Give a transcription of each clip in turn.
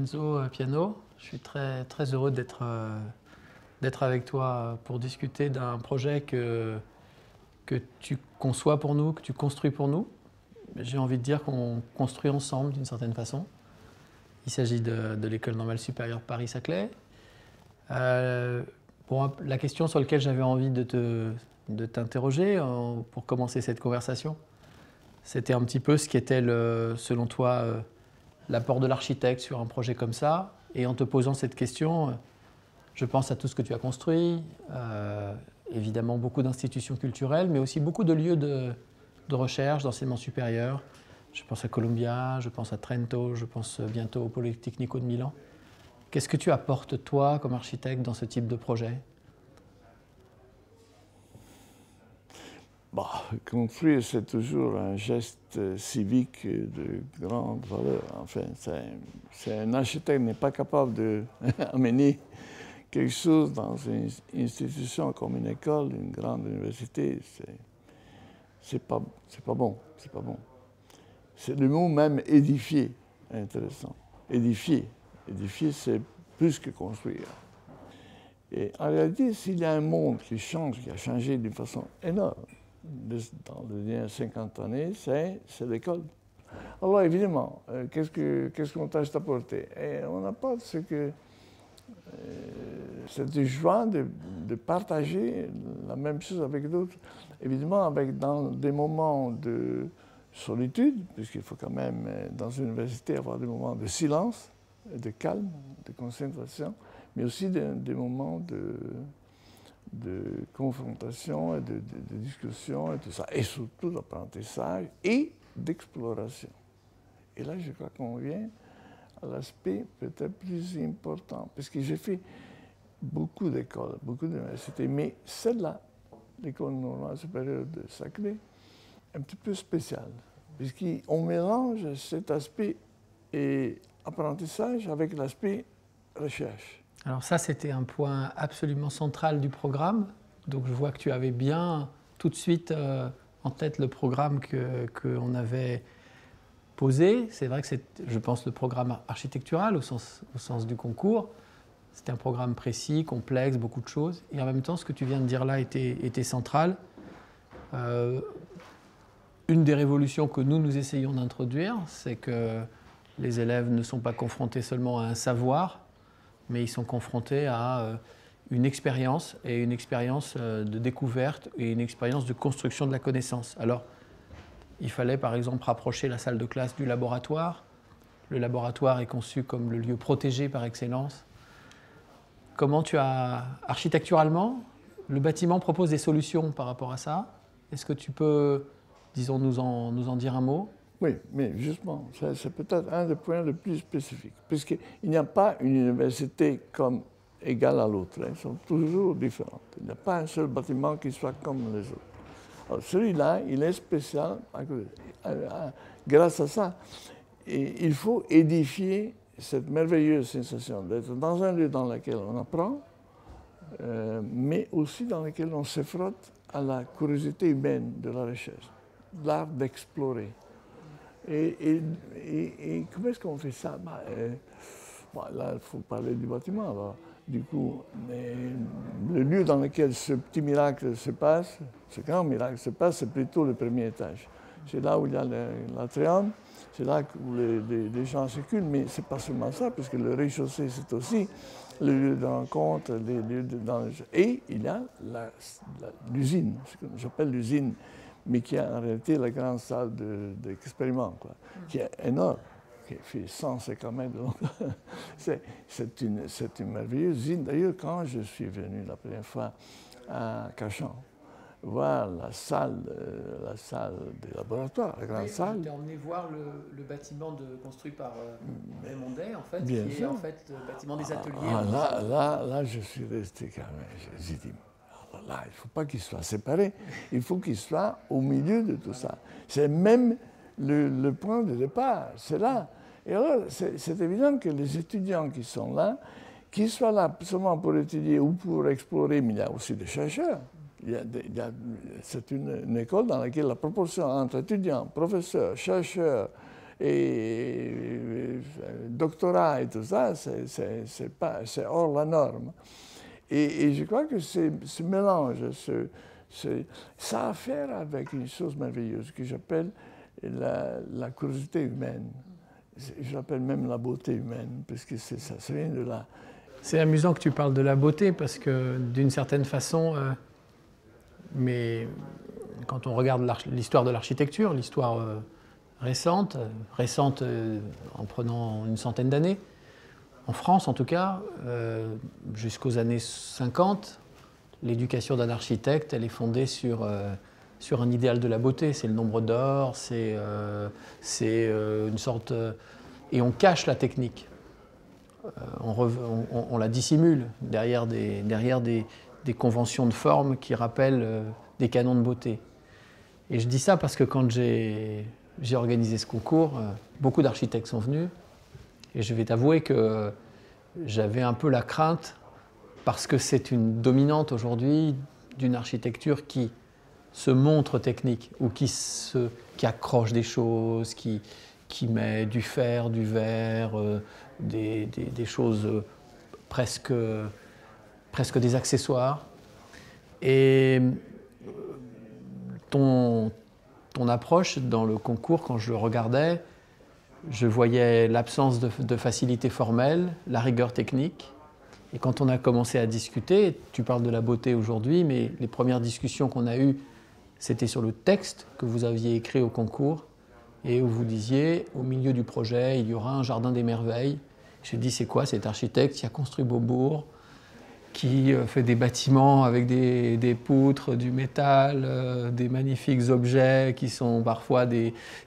Enzo Piano. Je suis très heureux d'être avec toi pour discuter d'un projet que tu conçois pour nous, que tu construis pour nous. J'ai envie de dire qu'on construit ensemble d'une certaine façon. Il s'agit de l'École normale supérieure Paris-Saclay. La question sur laquelle j'avais envie de t'interroger pour commencer cette conversation, c'était un petit peu ce qui était, selon toi, l'apport de l'architecte sur un projet comme ça. Et en te posant cette question, je pense à tout ce que tu as construit, évidemment beaucoup d'institutions culturelles, mais aussi beaucoup de lieux de recherche, d'enseignement supérieur. Je pense à Columbia, je pense à Trento, je pense bientôt au Politecnico de Milan. Qu'est-ce que tu apportes, toi, comme architecte, dans ce type de projet? Construire, c'est toujours un geste civique de grande valeur. Enfin, un architecte n'est pas capable d'amener quelque chose dans une institution comme une école, une grande université. C'est pas bon. C'est pas bon. C'est le mot même édifier, intéressant. Édifier. Édifier, c'est plus que construire. Et en réalité, s'il y a un monde qui change, qui a changé d'une façon énorme, dans les dernières 50 années, c'est l'école. Alors évidemment, qu'est-ce qu'on tâche d'apporter? Et on apporte cette joie de partager la même chose avec d'autres. Évidemment, dans des moments de solitude, puisqu'il faut quand même, dans une université, avoir des moments de silence, de calme, de concentration, mais aussi des moments de confrontation, et de discussion, et tout ça, et surtout d'apprentissage et d'exploration. Et là, je crois qu'on vient à l'aspect peut-être plus important, parce que j'ai fait beaucoup d'écoles, beaucoup d'universités, mais celle-là, l'École normale supérieure de Saclay, un petit peu spéciale, puisqu'on mélange cet aspect et apprentissage avec l'aspect recherche. Alors ça, c'était un point absolument central du programme. Donc je vois que tu avais bien tout de suite en tête le programme qu'on avait posé. C'est vrai que c'est, je pense, le programme architectural au sens du concours. C'était un programme précis, complexe, beaucoup de choses. Et en même temps, ce que tu viens de dire là était central. Une des révolutions que nous essayons d'introduire, c'est que les élèves ne sont pas confrontés seulement à un savoir, mais ils sont confrontés à une expérience, et une expérience de découverte et une expérience de construction de la connaissance. Alors, il fallait par exemple rapprocher la salle de classe du laboratoire. Le laboratoire est conçu comme le lieu protégé par excellence. Comment architecturalement, le bâtiment propose des solutions par rapport à ça. Est-ce que tu peux, disons, nous en dire un mot? Oui, mais justement, c'est peut-être un des points les plus spécifiques, puisqu'il n'y a pas une université comme égale à l'autre. Elles sont toujours différentes. Il n'y a pas un seul bâtiment qui soit comme les autres. Alors, celui-là, il est spécial grâce à ça. Et il faut édifier cette merveilleuse sensation d'être dans un lieu dans lequel on apprend, mais aussi dans lequel on se frotte à la curiosité humaine de la recherche, l'art d'explorer. Et comment est-ce qu'on fait ça? Là, il faut parler du bâtiment. Alors, du coup, le lieu dans lequel ce petit miracle se passe, ce grand miracle se passe, c'est plutôt le premier étage. C'est là où il y a l'atrium, c'est là où les gens circulent, mais ce n'est pas seulement ça, puisque le rez-de-chaussée, c'est aussi le lieu de rencontre, et il y a l'usine, ce que j'appelle l'usine, mais qui est en réalité la grande salle d'expériment, qui est énorme, qui fait 150 mètres de long. C'est une merveilleuse usine. D'ailleurs, quand je suis venu la première fois à Cachan, voir la salle des laboratoires, la grande salle. Tu t'es emmené voir le bâtiment construit par Raymond Day, en fait, Bien qui sûr. est en fait le bâtiment des ateliers. Là, je suis resté quand même. J'ai dit, là, il ne faut pas qu'il soit séparé, il faut qu'il soit au milieu de tout ça. C'est même le point de départ, c'est là. Et alors, c'est évident que les étudiants qui sont là, qu'ils soient là seulement pour étudier ou pour explorer, mais il y a aussi des chercheurs. C'est une école dans laquelle la proportion entre étudiants, professeurs, chercheurs et doctorat et tout ça, c'est hors la norme. Et je crois que ce mélange, ça a à faire avec une chose merveilleuse que j'appelle la curiosité humaine. Je l'appelle même la beauté humaine, parce que ça vient de là. C'est amusant que tu parles de la beauté, parce que d'une certaine façon, mais quand on regarde l'histoire de l'architecture, l'histoire récente en prenant une centaine d'années, en France en tout cas, jusqu'aux années 50, l'éducation d'un architecte, elle est fondée sur un idéal de la beauté. C'est le nombre d'or, c'est une sorte... et on cache la technique. On la dissimule derrière des conventions de forme qui rappellent des canons de beauté. Et je dis ça parce que quand j'ai organisé ce concours, beaucoup d'architectes sont venus. Et je vais t'avouer que j'avais un peu la crainte, parce que c'est une dominante aujourd'hui d'une architecture qui se montre technique, ou qui accroche des choses, qui met du fer, du verre, des choses presque des accessoires. Et ton approche dans le concours, quand je le regardais, je voyais l'absence de facilité formelle, la rigueur technique. Et quand on a commencé à discuter, tu parles de la beauté aujourd'hui, mais les premières discussions qu'on a eues, c'était sur le texte que vous aviez écrit au concours, et où vous disiez, au milieu du projet, il y aura un jardin des merveilles. J'ai dit, c'est quoi cet architecte qui a construit Beaubourg, qui fait des bâtiments avec des poutres, du métal, des magnifiques objets qui sont parfois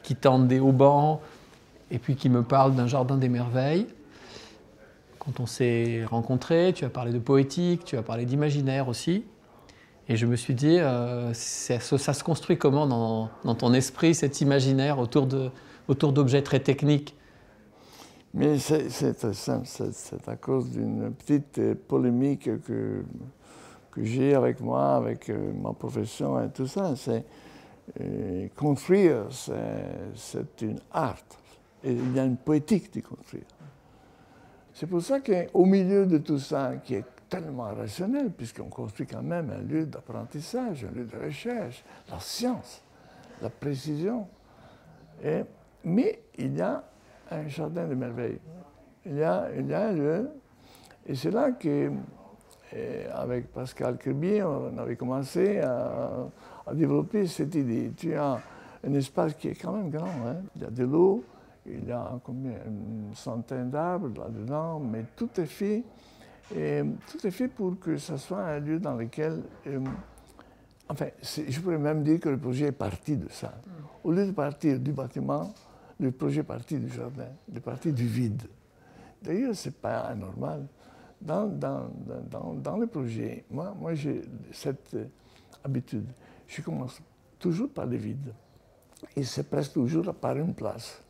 qui tendent des haubans, et puis qui me parle d'un jardin des merveilles. Quand on s'est rencontrés, tu as parlé de poétique, tu as parlé d'imaginaire aussi. Et je me suis dit, ça se construit comment dans ton esprit, cet imaginaire autour d'objets très techniques? Mais c'est très simple, c'est à cause d'une petite polémique que j'ai avec moi, avec ma profession et tout ça. Construire, c'est une art. Et il y a une poétique de construire. C'est pour ça qu'au milieu de tout ça, qui est tellement rationnel, puisqu'on construit quand même un lieu d'apprentissage, un lieu de recherche, la science, la précision. Mais il y a un jardin de merveilles. Il y a un lieu, et c'est là qu'avec Pascal Kirby, on avait commencé à développer cette idée. Tu as un espace qui est quand même grand, hein? Il y a de l'eau, il y a une centaine d'arbres là-dedans, mais tout est fait pour que ce soit un lieu dans lequel... enfin, je pourrais même dire que le projet est parti de ça. Au lieu de partir du bâtiment, le projet est parti du jardin, il est parti du vide. D'ailleurs, ce n'est pas anormal. Dans le projet, moi j'ai cette habitude. Je commence toujours par le vide. Et c'est presque toujours par une place.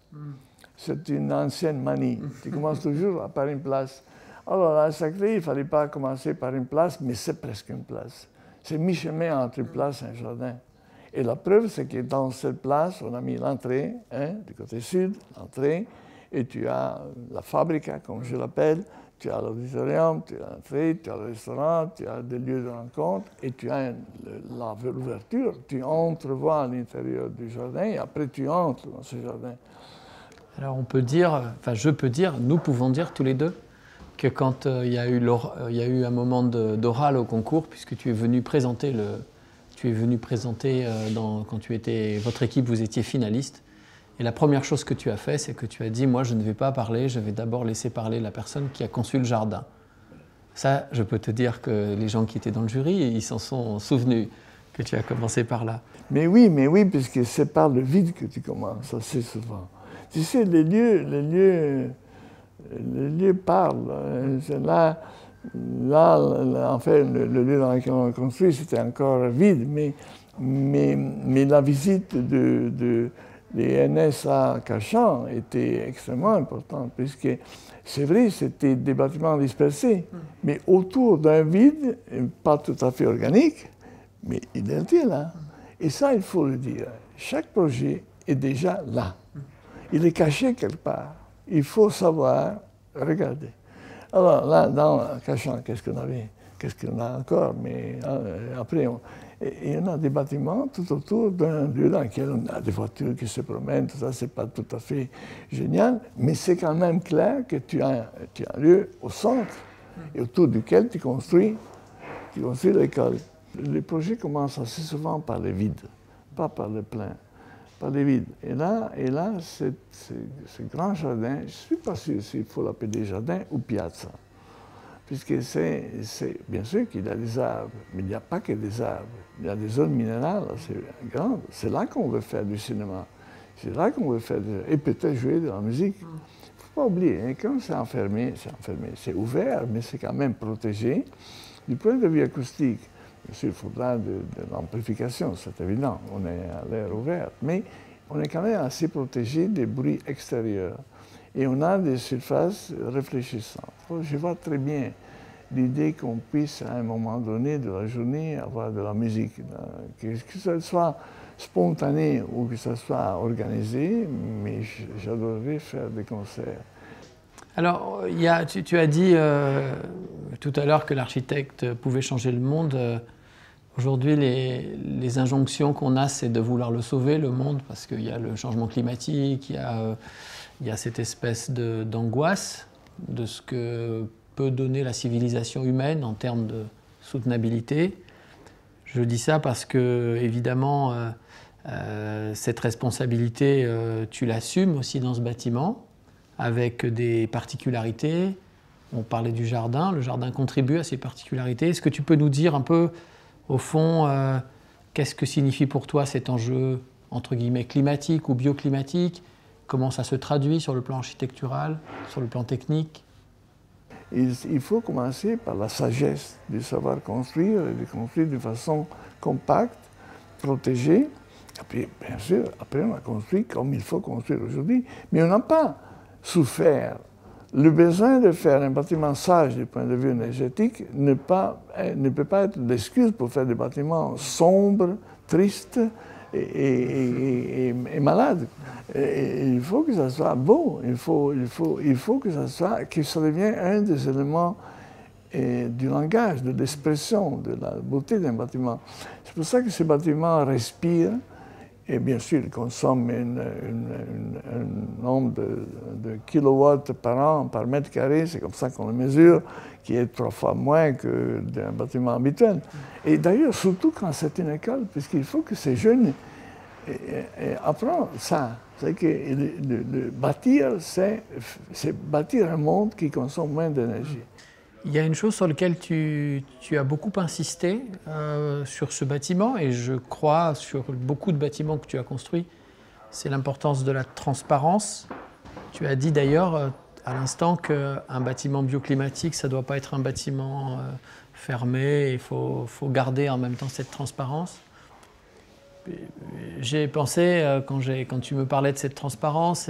C'est une ancienne manie. Tu commences toujours par une place. Alors, à Sacré, il ne fallait pas commencer par une place, mais c'est presque une place. C'est mi-chemin entre une place et un jardin. Et la preuve, c'est que dans cette place, on a mis l'entrée, hein, du côté sud, l'entrée, et tu as la fabrica, comme je l'appelle, tu as l'auditorium, tu as l'entrée, tu as le restaurant, tu as des lieux de rencontre, et tu as l'ouverture. Tu entrevois à l'intérieur du jardin, et après tu entres dans ce jardin. Alors on peut dire, enfin je peux dire, nous pouvons dire tous les deux, que quand il y a eu un moment d'oral au concours, puisque tu es venu présenter quand votre équipe, vous étiez finaliste, et la première chose que tu as fait, c'est que tu as dit, moi je ne vais pas parler, je vais d'abord laisser parler la personne qui a conçu le jardin. Ça, je peux te dire que les gens qui étaient dans le jury, ils s'en sont souvenus que tu as commencé par là. Mais oui, puisque c'est par le vide que tu commences assez souvent. Tu sais, les lieux parlent. Là, en fait, le lieu dans lequel on a construit, c'était encore vide, mais la visite des NSA Cachan était extrêmement importante, puisque c'est vrai, c'était des bâtiments dispersés, mais autour d'un vide, pas tout à fait organique, mais il était là. Et ça, il faut le dire. Chaque projet est déjà là. il est caché quelque part. Il faut savoir regarder. Alors là, dans cachant, qu'est-ce qu'on avait? Qu'est-ce qu'on a encore? Mais après, et on a des bâtiments tout autour d'un lieu dans lequel on a des voitures qui se promènent, tout ça, c'est pas tout à fait génial, mais c'est quand même clair que tu as un lieu au centre et autour duquel tu construis l'école. Les projets commencent assez souvent par les vides, pas par le plein, par les vides. Et là ce grand jardin, je ne suis pas sûr s'il faut l'appeler jardin ou piazza. Puisque c'est bien sûr qu'il y a des arbres, mais il n'y a pas que des arbres. Il y a des zones minérales assez grandes. C'est là qu'on veut faire du cinéma. C'est là qu'on veut faire et peut-être jouer de la musique. Il ne faut pas oublier, hein, quand c'est enfermé, c'est ouvert, mais c'est quand même protégé. Du point de vue acoustique, bien sûr, il faudra de l'amplification, c'est évident. On est à l'air ouvert, mais on est quand même assez protégé des bruits extérieurs. Et on a des surfaces réfléchissantes. Je vois très bien l'idée qu'on puisse, à un moment donné de la journée, avoir de la musique, que ce soit spontané ou que ce soit organisé, mais j'adorerais faire des concerts. Alors, tu as dit tout à l'heure que l'architecte pouvait changer le monde. Aujourd'hui, les injonctions qu'on a, c'est de vouloir le sauver, le monde, parce qu'il y a le changement climatique, il y a cette espèce d'angoisse de ce que peut donner la civilisation humaine en termes de soutenabilité. Je dis ça parce que, évidemment, cette responsabilité, tu l'assumes aussi dans ce bâtiment, avec des particularités. On parlait du jardin, le jardin contribue à ces particularités. Est-ce que tu peux nous dire un peu, au fond, qu'est-ce que signifie pour toi cet enjeu, entre guillemets, climatique ou bioclimatique? Comment ça se traduit sur le plan architectural, sur le plan technique? Il faut commencer par la sagesse de savoir construire, et de construire de façon compacte, protégée. Et puis, bien sûr, après on a construit comme il faut construire aujourd'hui, mais on n'a pas souffert. Le besoin de faire un bâtiment sage du point de vue énergétique ne peut pas être l'excuse pour faire des bâtiments sombres, tristes et malades. Et il faut que ça soit beau, il faut que ça devienne un des éléments du langage, de l'expression, de la beauté d'un bâtiment. C'est pour ça que ces bâtiments respirent. Et bien sûr, ils consomment un nombre de kilowatts par an, par mètre carré, c'est comme ça qu'on le mesure, qui est 3 fois moins que d'un bâtiment habituel. Et d'ailleurs, surtout quand c'est une école, puisqu'il faut que ces jeunes apprennent ça. C'est que bâtir, c'est bâtir un monde qui consomme moins d'énergie. Il y a une chose sur laquelle tu as beaucoup insisté sur ce bâtiment, et je crois sur beaucoup de bâtiments que tu as construits, c'est l'importance de la transparence. Tu as dit d'ailleurs à l'instant qu'un bâtiment bioclimatique, ça ne doit pas être un bâtiment fermé, il faut garder en même temps cette transparence. J'ai pensé, quand tu me parlais de cette transparence,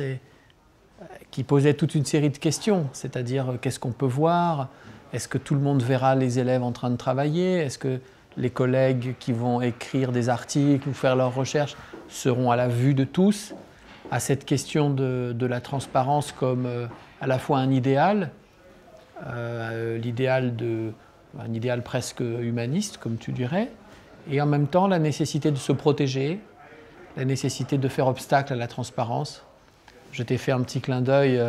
qui posait toute une série de questions, c'est-à-dire qu'est-ce qu'on peut voir? Est-ce que tout le monde verra les élèves en train de travailler? Est-ce que les collègues qui vont écrire des articles ou faire leurs recherches seront à la vue de tous? À cette question de la transparence comme à la fois un idéal, un idéal presque humaniste, comme tu dirais, et en même temps la nécessité de se protéger, la nécessité de faire obstacle à la transparence. Je t'ai fait un petit clin d'œil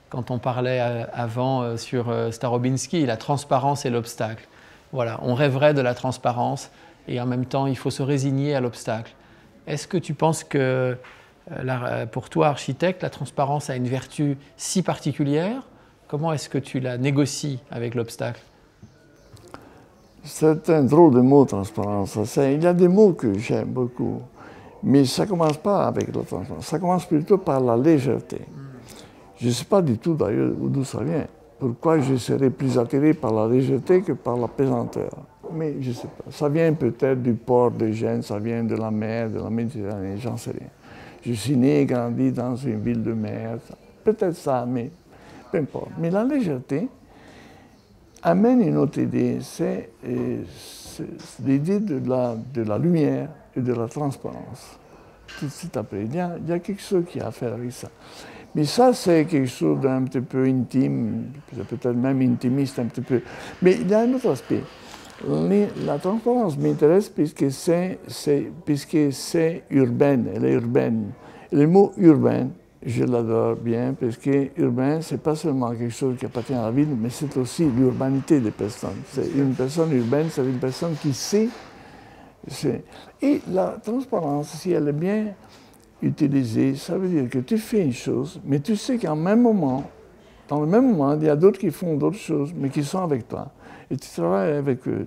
quand on parlait avant sur Starobinski, la transparence et l'obstacle. Voilà, on rêverait de la transparence et en même temps, il faut se résigner à l'obstacle. Est-ce que tu penses que, pour toi, architecte, la transparence a une vertu si particulière? Comment est-ce que tu la négocies avec l'obstacle? C'est un drôle de mot, transparence. Il y a des mots que j'aime beaucoup, mais ça ne commence pas avec la transparence, ça commence plutôt par la légèreté. Je ne sais pas du tout d'ailleurs d'où ça vient. Pourquoi je serais plus attiré par la légèreté que par la pesanteur. Mais je ne sais pas. Ça vient peut-être du port de Gênes, ça vient de la mer, de la Méditerranée, j'en sais rien. Je suis né et grandi dans une ville de mer. Peut-être ça, mais peu importe. Mais la légèreté amène une autre idée, c'est l'idée de la lumière et de la transparence. tout de suite après. Il y a quelque chose qui a à faire avec ça. Mais ça, c'est quelque chose d'un petit peu intime, peut-être même intimiste un petit peu. Mais il y a un autre aspect. La transparence m'intéresse puisque c'est urbaine, elle est urbaine. Et le mot urbain, je l'adore bien, parce que urbain, ce n'est pas seulement quelque chose qui appartient à la ville, mais c'est aussi l'urbanité des personnes. Une personne urbaine, c'est une personne qui sait. Et la transparence, si elle est bien utilisée, ça veut dire que tu fais une chose, mais tu sais qu'en même moment, dans le même moment, il y a d'autres qui font d'autres choses, mais qui sont avec toi. Et tu travailles avec eux.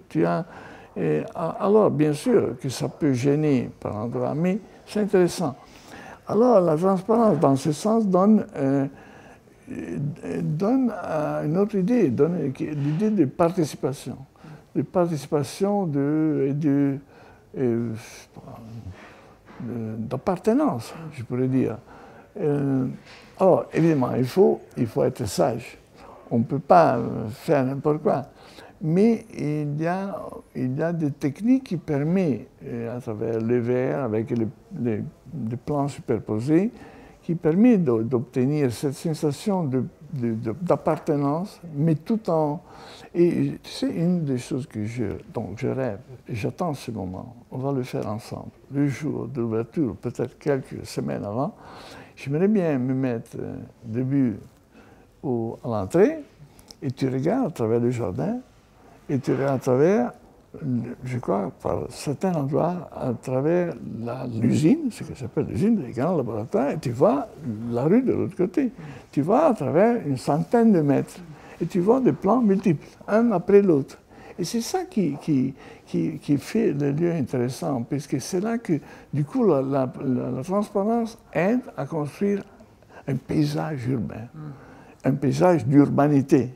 Alors, bien sûr que ça peut gêner par endroit, mais c'est intéressant. Alors, la transparence, dans ce sens, donne une autre idée, donne l'idée de participation. De participation, d'appartenance, je pourrais dire. Alors, évidemment, il faut être sage. On ne peut pas faire n'importe quoi. Mais il y a des techniques qui permettent, à travers les verres, avec les plans superposés, qui permettent d'obtenir cette sensation d'appartenance, mais tout en... Et c'est une des choses dont je rêve, et j'attends ce moment. On va le faire ensemble. Le jour de l'ouverture, peut-être quelques semaines avant, j'aimerais bien me mettre début à l'entrée, et tu regardes à travers le jardin, et tu regardes à travers, je crois, par certains endroits, à travers l'usine, ce que s'appelle l'usine, les grands laboratoires, et tu vois la rue de l'autre côté. Tu vois à travers une centaine de mètres, et tu vois des plans multiples, un après l'autre. Et c'est ça qui fait le lieu intéressant, puisque c'est là que, du coup, la transparence aide à construire un paysage urbain, un paysage d'urbanité.